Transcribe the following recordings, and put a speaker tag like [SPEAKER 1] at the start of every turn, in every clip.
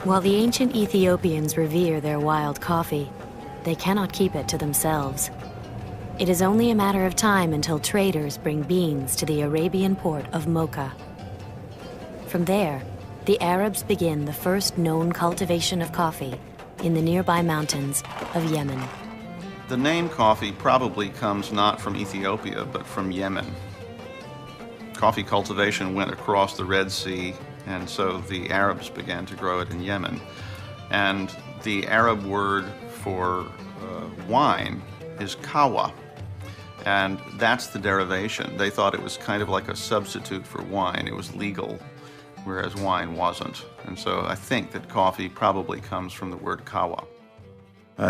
[SPEAKER 1] While the ancient Ethiopians revere their wild coffee, they cannot keep it to themselves. It is only a matter of time until traders bring beans to the Arabian port of Mocha. From there, the Arabs begin the first known cultivation of coffee in the nearby mountains of Yemen.
[SPEAKER 2] The name coffee probably comes not from Ethiopia, but from Yemen. Coffee cultivation went across the Red Sea, and so the Arabs began to grow it in Yemen. And the Arab word for wine is kawa, and that's the derivation. They thought it was kind of like a substitute for wine. It was legal, whereas wine wasn't. And so I think that coffee probably comes from the word kawa.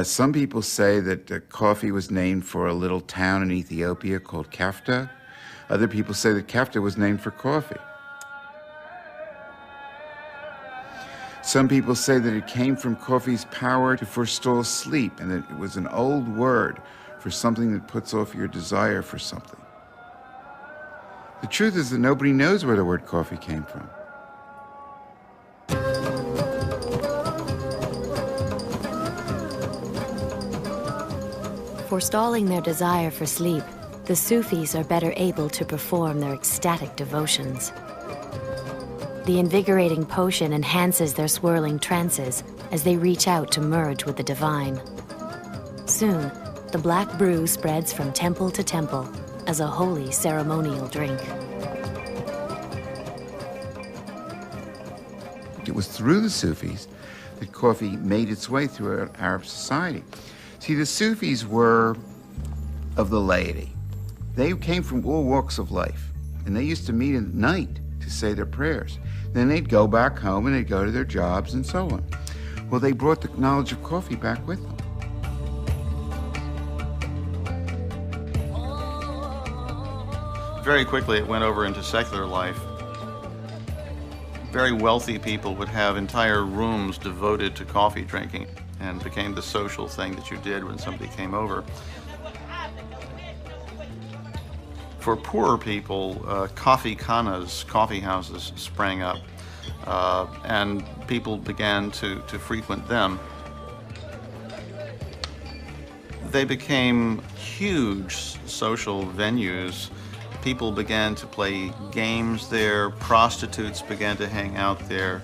[SPEAKER 3] Some people say that coffee was named for a little town in Ethiopia called Kafta. Other people say that Kafta was named for coffee. Some people say that it came from coffee's power to forestall sleep, and that it was an old word for something that puts off your desire for something. The truth is that nobody knows where the word coffee came from.
[SPEAKER 1] Forestalling their desire for sleep, the Sufis are better able to perform their ecstatic devotions. The invigorating potion enhances their swirling trances as they reach out to merge with the divine. Soon, the black brew spreads from temple to temple as a holy ceremonial drink.
[SPEAKER 3] It was through the Sufis that coffee made its way through Arab society. See, the Sufis were of the laity. They came from all walks of life, and they used to meet at night to say their prayers. Then they'd go back home and they'd go to their jobs and so on. Well, they brought the knowledge of coffee back with them.
[SPEAKER 2] Very quickly, it went over into secular life. Very wealthy people would have entire rooms devoted to coffee drinking, and became the social thing that you did when somebody came over. For poorer people, coffee khanas, coffee houses, sprang up, and people began to frequent them. They became huge social venues. People began to play games there, prostitutes began to hang out there.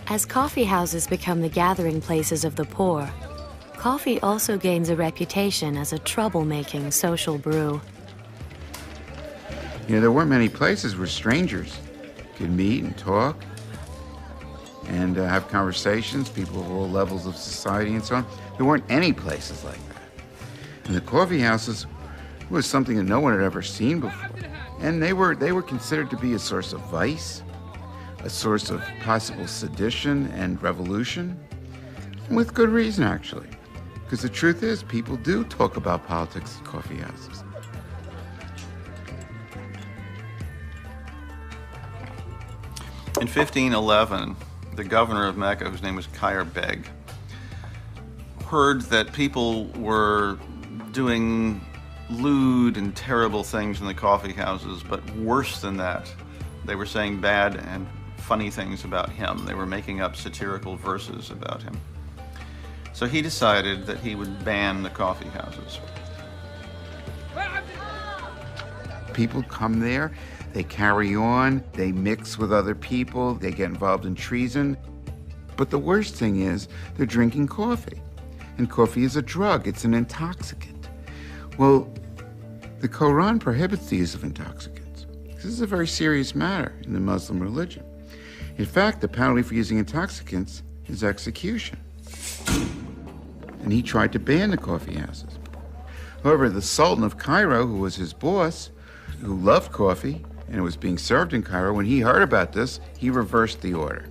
[SPEAKER 1] As coffee houses become the gathering places of the poor, coffee also gains a reputation as a troublemaking social brew.
[SPEAKER 3] You know, there weren't many places where strangers could meet and talk and have conversations, people of all levels of society and so on. There weren't any places like that. And the coffee houses was something that no one had ever seen before. And they were considered to be a source of vice, a source of possible sedition and revolution, and with good reason, actually. Because the truth is, people do talk about politics at coffee houses.
[SPEAKER 2] In 1511, the governor of Mecca, whose name was Khair Beg, heard that people were doing lewd and terrible things in the coffee houses, but worse than that, they were saying bad and funny things about him. They were making up satirical verses about him. So he decided that he would ban the coffee houses.
[SPEAKER 3] People come there, they carry on, they mix with other people, they get involved in treason. But the worst thing is, they're drinking coffee. And coffee is a drug, it's an intoxicant. Well, the Quran prohibits the use of intoxicants. This is a very serious matter in the Muslim religion. In fact, the penalty for using intoxicants is execution. And he tried to ban the coffee houses. However, the Sultan of Cairo, who was his boss, who loved coffee, and it was being served in Cairo, when he heard about this, he reversed the order.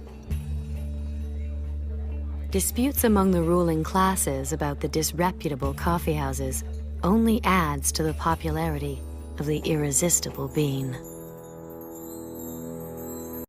[SPEAKER 1] Disputes among the ruling classes about the disreputable coffee houses only adds to the popularity of the irresistible bean.